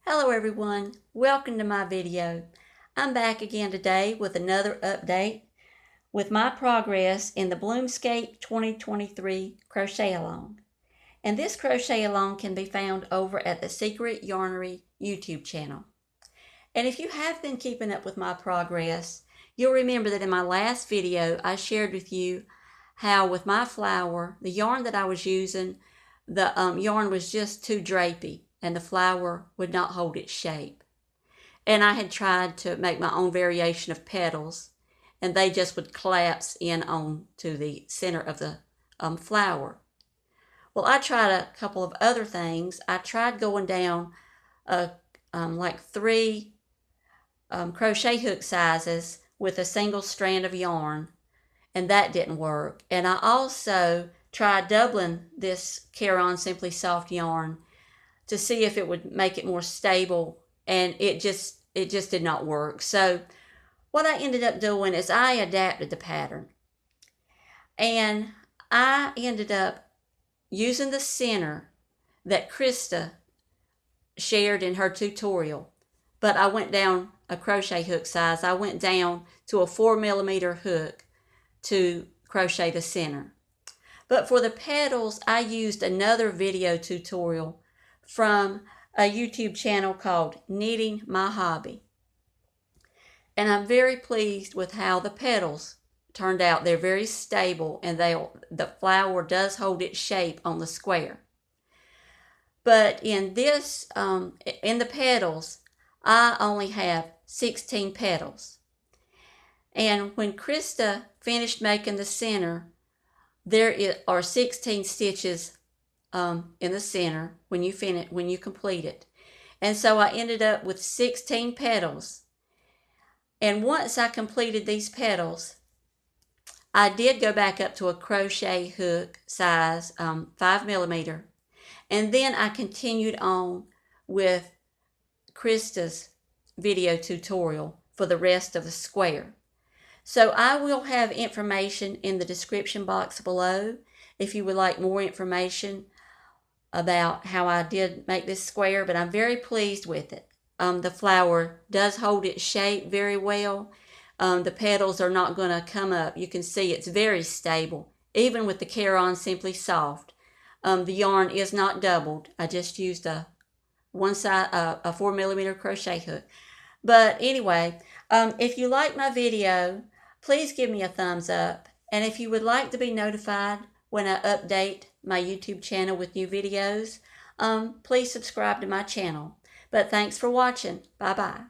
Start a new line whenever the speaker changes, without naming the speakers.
Hello everyone, welcome to my video. I'm back again today with another update with my progress in the Bloomscape 2023 crochet along. And this crochet along can be found over at the Secret Yarnery YouTube channel. And if you have been keeping up with my progress, you'll remember that in my last video I shared with you how with my flower, the yarn that I was using, the yarn was just too drapey and the flower would not hold its shape. And I had tried to make my own variation of petals and they just would collapse in on to the center of the flower. Well, I tried a couple of other things. I tried going down like 3 crochet hook sizes with a single strand of yarn, and that didn't work. And I also tried doubling this Caron Simply Soft yarn to see if it would make it more stable, and it just did not work. So what I ended up doing is I adapted the pattern, and I ended up using the center that Krista shared in her tutorial, but I went down a crochet hook size. I went down to a 4mm hook to crochet the center. But for the petals, I used another video tutorial from a YouTube channel called Knitting My Hobby. And I'm very pleased with how the petals turned out. They're very stable and the flower does hold its shape on the square. But in this, in the petals, I only have 16 petals. And when Krista finished making the center, there are 16 stitches in the center when you complete it. And so I ended up with 16 petals. And once I completed these petals, I did go back up to a crochet hook size 5mm, and then I continued on with Krista's video tutorial for the rest of the square. So I will have information in the description box below if you would like more information about how I did make this square, but I'm very pleased with it. The flower does hold its shape very well. The petals are not going to come up. You can see it's very stable, even with the Caron Simply Soft. The yarn is not doubled. I just used a 4mm crochet hook. But anyway, if you like my video, please give me a thumbs up. And if you would like to be notified when I update my YouTube channel with new videos, please subscribe to my channel. But thanks for watching. Bye-bye.